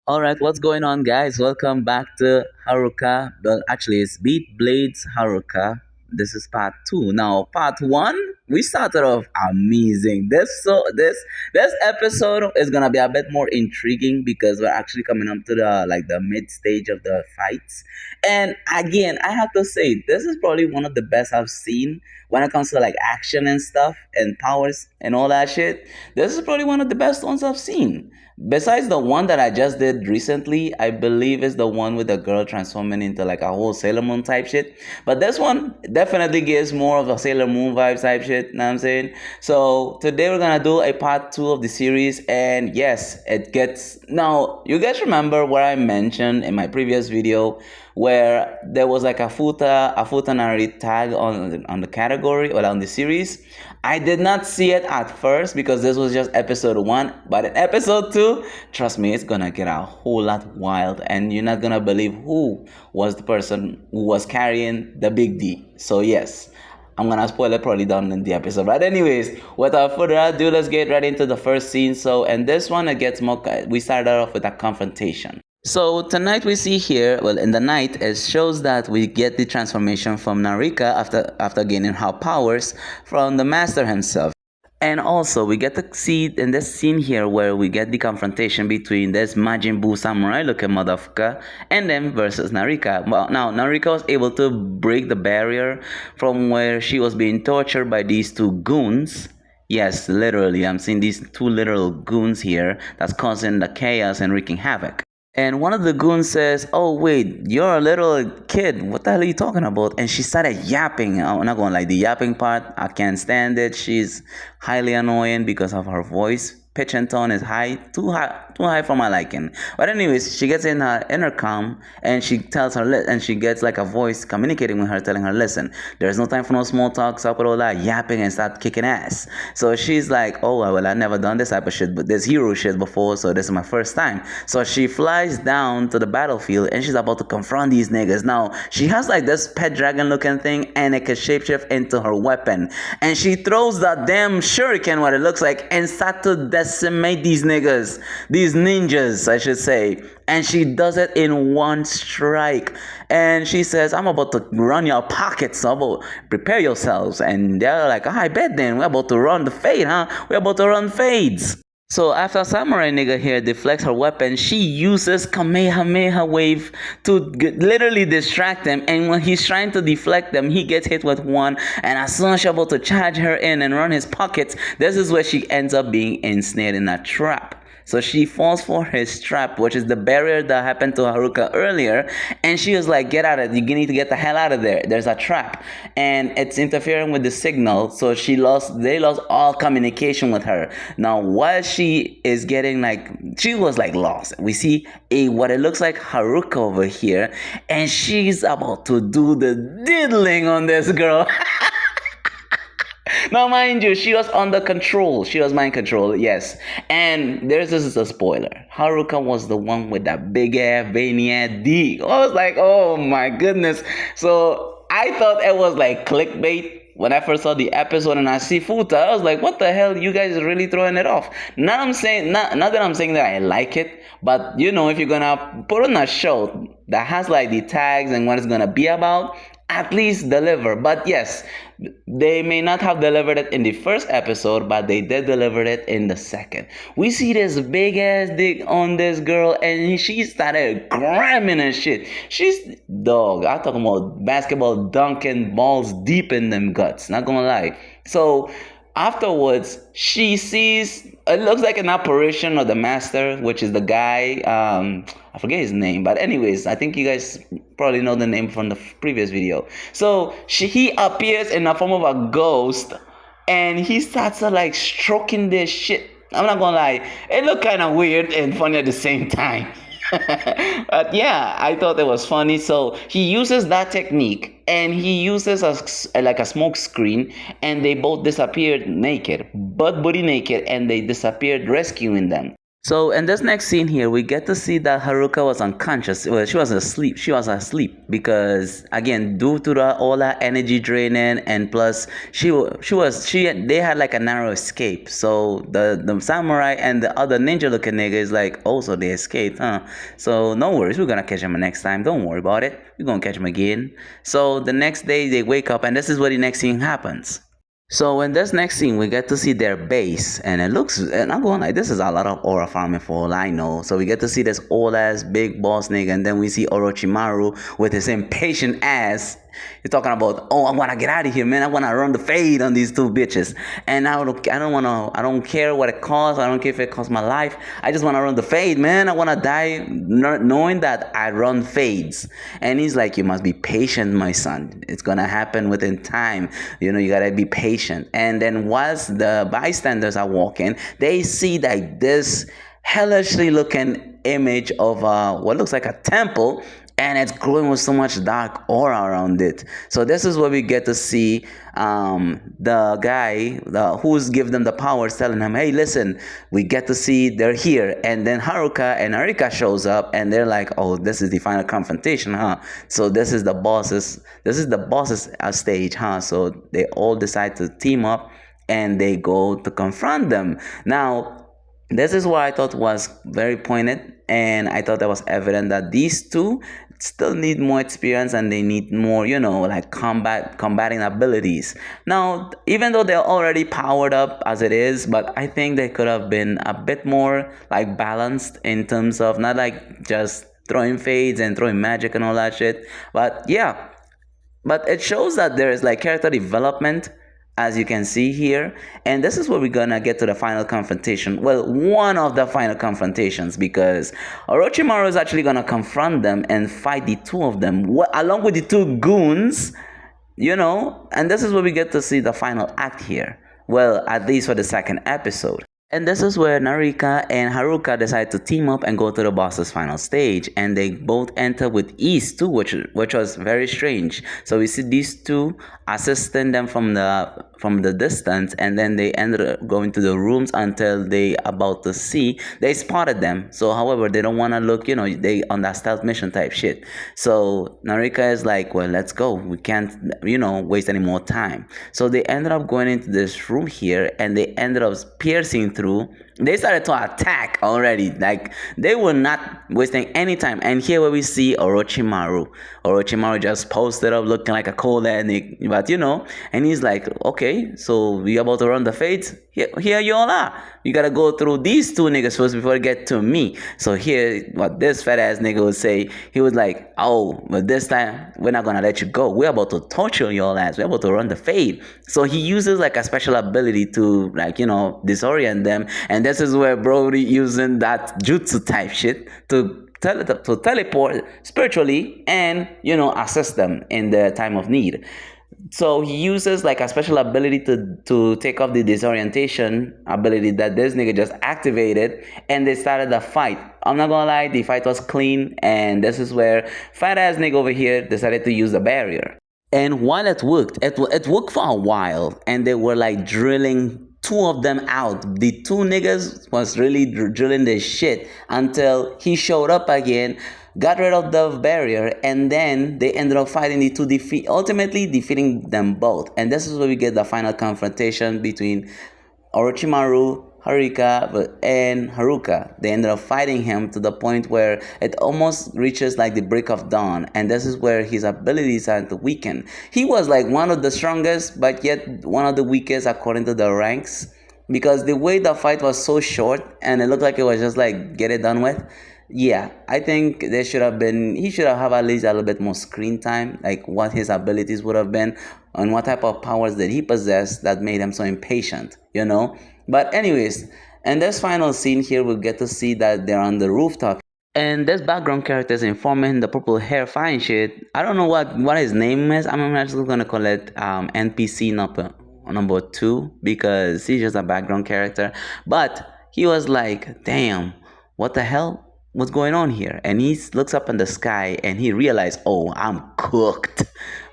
All right, what's going on, guys? Welcome back to Haruka. Well, actually, it's Beat Blades Haruka. This is part two. Now, part one, we started off amazing. This episode is gonna be a bit more intriguing because we're actually coming up to the mid stage of the fights. And again, I have to say, this is probably one of the best I've seen when it comes to like action and stuff and powers and all that shit. This is probably one of the best ones I've seen. Besides the one that I just did recently, I believe is the one with the girl transforming into like a whole Sailor Moon type shit. But this one definitely gives more of a Sailor Moon vibe type shit, know what I'm saying? So today we're gonna do a part two of the series, and yes, it gets now you guys remember where I mentioned in my previous video where there was like a futanari tag on the category or on the series. I did not see it at first because this was just episode one, but in episode two, trust me, it's gonna get a whole lot wild, and you're not gonna believe who was the person who was carrying the big D. So yes, I'm gonna spoil it probably down in the episode. But anyways, without further ado, let's get right into the first scene. So in this one, it gets more. We started off with a confrontation. So tonight we see here, well, in the night, it shows that we get the transformation from Narika after gaining her powers from the master himself. And also, we get to see in this scene here where we get the confrontation between this Majin Buu samurai looking motherfucker and them versus Narika. Well, now, Narika was able to break the barrier from where she was being tortured by these two goons. Yes, literally, I'm seeing these two literal goons here that's causing the chaos and wreaking havoc. And one of the goons says, "Oh wait, you're a little kid. What the hell are you talking about?" And she started yapping. I'm not going like the yapping part. I can't stand it. She's highly annoying because of her voice. Pitch and tone is too high for my liking. But anyways, she gets in her intercom and she tells her, and she gets like a voice communicating with her, telling her, "Listen, there's no time for no small talk. Stop with all that yapping and start kicking ass." So she's like, "Oh well, I've never done this type of shit, but this hero shit before, so this is my first time." So she flies down to the battlefield and she's about to confront these niggas. Now she has like this pet dragon looking thing, and it can shapeshift into her weapon, and she throws that damn shuriken, what it looks like, and start to decimate these niggas, these ninjas, I should say. And she does it in one strike. And she says, "I'm about to run your pockets, so prepare yourselves." And they're like, "I bet then, we're about to run the fade, huh? We're about to run fades." So after Samurai nigga here deflects her weapon, she uses Kamehameha wave to literally distract him. And when he's trying to deflect them, he gets hit with one. And as soon as she's about to charge her in and run his pockets, this is where she ends up being ensnared in a trap. So she falls for his trap, which is the barrier that happened to Haruka earlier. And she was like, "Get out of it. You need to get the hell out of there. There's a trap." And it's interfering with the signal. So they lost all communication with her. Now, while she is getting like, she was like lost. We see what it looks like Haruka over here. And she's about to do the diddling on this girl. Now, mind you, she was under control. She was mind control, yes. And this is a spoiler. Haruka was the one with that big ass veiny ass D. I was like, oh my goodness. So I thought it was like clickbait when I first saw the episode and I see Futa. I was like, what the hell? You guys are really throwing it off. Not that I'm saying that I like it, but you know, if you're gonna put on a show that has like the tags and what it's gonna be about, at least deliver. But yes, they may not have delivered it in the first episode, but they did deliver it in the second. We see this big ass dick on this girl, and she started grabbing and shit. She's dog. I'm talking about basketball dunking balls deep in them guts. Not gonna lie. So afterwards, she sees it looks like an apparition of the master, which is the guy. I forget his name, but anyways, I think you guys probably know the name from the previous video. So he appears in the form of a ghost, and he starts to like stroking this shit. I'm not gonna lie, it looked kind of weird and funny at the same time. But yeah, I thought it was funny. So he uses that technique, and he uses like a smoke screen, and they both disappeared naked, butt booty naked, and they disappeared rescuing them. So in this next scene here, we get to see that Haruka was unconscious. Well, she was asleep. She was asleep because again, due to all that energy draining, and plus they had like a narrow escape. So the samurai and the other ninja looking nigga is like, oh, so they escaped, huh? So no worries, we're gonna catch them next time. Don't worry about it. We're gonna catch them again. So the next day they wake up, and this is where the next scene happens. So in this next scene, we get to see their base, and it looks, and I'm going like, this is a lot of aura farming for all I know. So we get to see this old ass big boss nigga, and then we see Orochimaru with his impatient ass. He's talking about, oh, I wanna get out of here, man. I wanna run the fade on these two bitches, and I don't care what it costs. I don't care if it costs my life. I just wanna run the fade, man. I wanna die knowing that I run fades. And he's like, you must be patient, my son. It's gonna happen within time. You gotta be patient. And then whilst the bystanders are walking, they see that this hellishly looking image of what looks like a temple, and it's glowing with so much dark aura around it. So this is where we get to see the guy who's give them the powers telling him, hey, listen, we get to see they're here. And then Haruka and Narika shows up, and they're like, oh, this is the final confrontation, huh? So this is the boss's stage, huh? So they all decide to team up, and they go to confront them. Now this is what I thought was very pointed, and I thought that was evident that these two still need more experience, and they need more, like combating abilities. Now, even though they're already powered up as it is, but I think they could have been a bit more like balanced in terms of not like just throwing fades and throwing magic and all that shit. But yeah, but it shows that there is like character development, as you can see here. And this is where we're gonna get to the final confrontation, well, one of the final confrontations, because Orochimaru is actually gonna confront them and fight the two of them along with the two goons, and this is where we get to see the final act here, well, at least for the second episode. And this is where Narika and Haruka decide to team up and go to the boss's final stage, and they both enter with ease too, which was very strange. So we see these two assisting them from the distance, and then they ended up going to the rooms until they about to see they spotted them. So however, they don't want to look, they on that stealth mission type shit. So Narika is like, well, let's go. We can't waste any more time. So they ended up going into this room here, and they ended up piercing through. They started to attack already, like they were not wasting any time. And here where we see Orochimaru just posted up looking like a cold addict, but and he's like, okay, so we about to run the fades. Here you all are. You gotta go through these two niggas first before you get to me. So here, what this fat ass nigga would say, he was like, oh, but this time we're not gonna let you go. We're about to torture your ass. We're about to run the fade. So he uses like a special ability to like disorient them, and this is where Brody using that jutsu type shit to teleport spiritually and assist them in the time of need. So he uses like a special ability to take off the disorientation ability that this nigga just activated, and they started the fight. I'm not gonna lie, the fight was clean, and this is where fat ass nigga over here decided to use the barrier. And while it worked, it worked for a while, and they were like drilling two of them out. The two niggas was really drilling this shit until he showed up again, got rid of the barrier, and then they ended up fighting the two, ultimately defeating them both. And this is where we get the final confrontation between Orochimaru, Haruka, and Haruka. They ended up fighting him to the point where it almost reaches like the break of dawn, and this is where his abilities started to weaken. He was like one of the strongest, but yet one of the weakest according to the ranks, because the way the fight was so short and it looked like it was just like get it done with. Yeah, I think he should have at least a little bit more screen time, like what his abilities would have been and what type of powers that he possessed that made him so impatient. But anyways, in this final scene here, we'll get to see that they're on the rooftop. And this background character is informing the purple hair fine shit. I don't know what his name is. I'm actually gonna call it NPC number 2, because he's just a background character. But he was like, damn, what the hell? What's going on here? And he looks up in the sky and he realized, oh, I'm cooked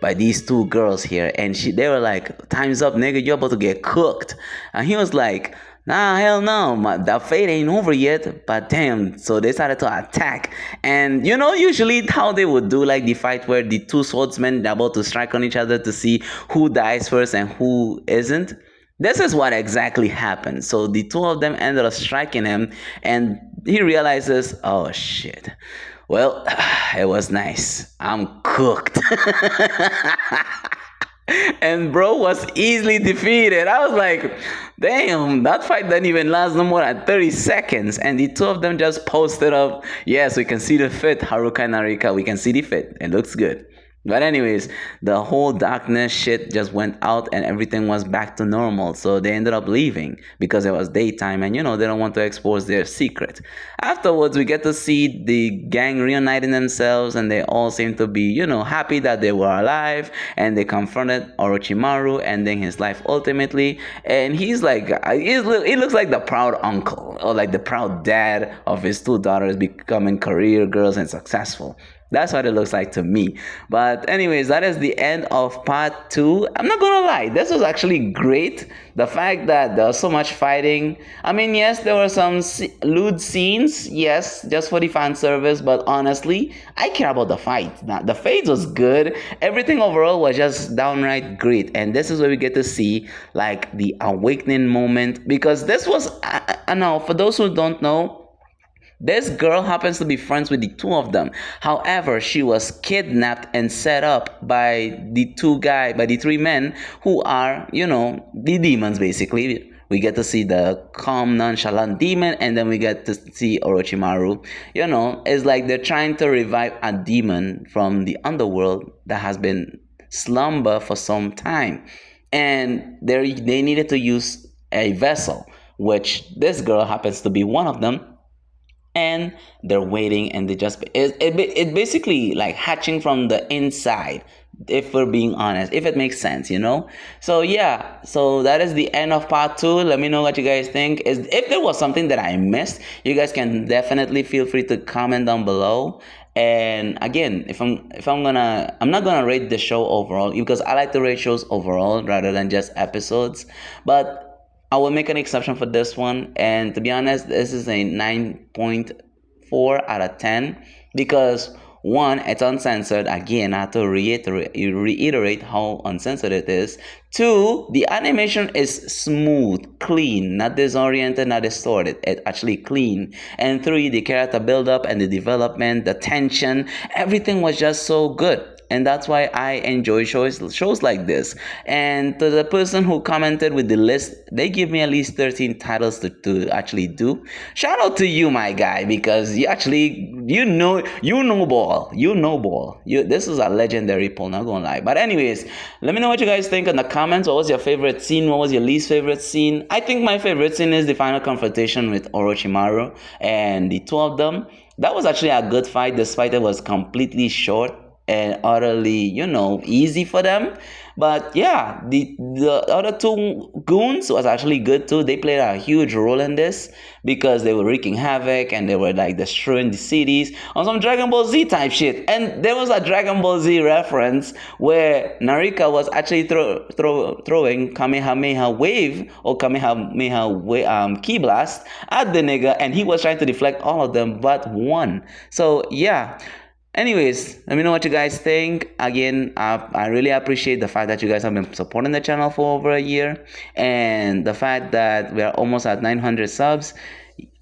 by these two girls here. And they were like, time's up, nigga, you're about to get cooked. And he was like, Nah, hell no. The fate ain't over yet. But damn, so they started to attack. And usually how they would do like the fight where the two swordsmen are about to strike on each other to see who dies first and who isn't. This is what exactly happened. So the two of them ended up striking him, and he realizes, oh shit. Well, it was nice. I'm cooked. And bro was easily defeated. I was like, damn, that fight didn't even last no more than 30 seconds. And the two of them just posted up, yes, we can see the fit, Haruka and Narika. We can see the fit. It looks good. But anyways, the whole darkness shit just went out and everything was back to normal. So they ended up leaving because it was daytime and they don't want to expose their secret. Afterwards, we get to see the gang reuniting themselves and they all seem to be, happy that they were alive, and they confronted Orochimaru, ending his life ultimately. And he's like, he looks like the proud uncle or like the proud dad of his two daughters becoming career girls and successful. That's what it looks like to me. But anyways, that is the end of part 2. I'm not gonna lie, this was actually great. The fact that there was so much fighting. I mean, yes, there were some lewd scenes, yes, just for the fan service, but honestly, I care about the fight. Now, the fight was good. Everything overall was just downright great. And this is where we get to see like the awakening moment, because this was, I know, for those who don't know, this girl happens to be friends with the two of them. However, she was kidnapped and set up by the three men who are, the demons basically. We get to see the calm, nonchalant demon, and then we get to see Orochimaru. It's like they're trying to revive a demon from the underworld that has been slumber for some time. And they needed to use a vessel, which this girl happens to be one of them, and they're waiting, and they just it basically like hatching from the inside, if we're being honest, if it makes sense. So yeah, so that is the end of part 2. Let me know what you guys think. If there was something that I missed, you guys can definitely feel free to comment down below. And again, I'm not gonna rate the show overall, because I like to rate shows overall rather than just episodes, but I will make an exception for this one. And to be honest, this is a 9.4 out of 10, because one, it's uncensored. Again, I have to reiterate how uncensored it is. Two, the animation is smooth, clean, not disoriented, not distorted. It's actually clean. And three, the character build-up and the development, the tension, everything was just so good. And that's why I enjoy shows like this. And to the person who commented with the list, they give me at least 13 titles to actually do. Shout out to you, my guy, because you actually, ball. This is a legendary poll, not gonna lie. But anyways, let me know what you guys think in the comments. What was your favorite scene? What was your least favorite scene? I think my favorite scene is the final confrontation with Orochimaru and the two of them. That was actually a good fight, despite it was completely short and utterly, easy for them. But yeah, the other two goons was actually good too. They played a huge role in this, because they were wreaking havoc and they were like destroying the cities on some Dragon Ball Z type shit. And there was a Dragon Ball Z reference where Narika was actually throwing Kamehameha wave or Kamehameha key blast at the nigga, and he was trying to deflect all of them but one. So yeah. Anyways, let me know what you guys think. Again, I really appreciate the fact that you guys have been supporting the channel for over a year, and the fact that we are almost at 900 subs.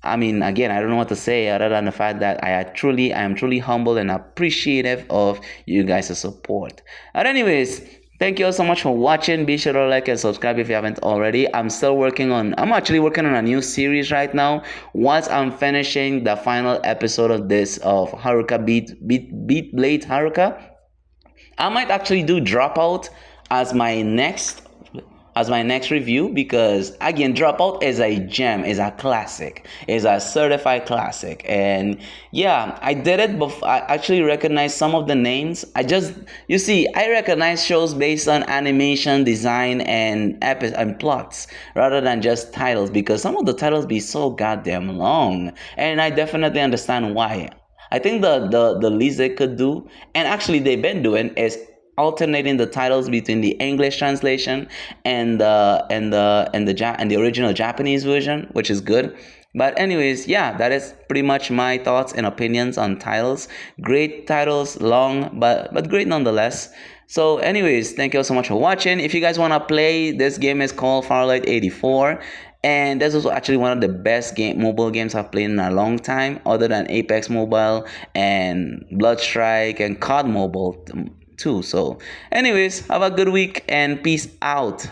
I mean, again, I don't know what to say other than the fact that I am truly humble and appreciative of you guys' support. But anyways, thank you all so much for watching. Be sure to like and subscribe if you haven't already. I'm actually working on a new series right now. Once I'm finishing the final episode of Haruka Beat Blade Haruka, I might actually do Dropout as my next review, because again, Dropout is a gem, is a classic, is a certified classic. And yeah, I did it before. I actually recognize some of the names. I recognize shows based on animation, design, and plots rather than just titles, because some of the titles be so goddamn long, and I definitely understand why. I think the least they could do, and actually they've been doing, is alternating the titles between the English translation and the original Japanese version, which is good. But anyways, yeah, that is pretty much my thoughts and opinions on titles. Great titles, long but great nonetheless. So, anyways, thank you all so much for watching. If you guys want to play, this game is called Farlight 84. And this was actually one of the best mobile games I've played in a long time, other than Apex Mobile and Bloodstrike and COD Mobile too. So, anyways, have a good week and peace out.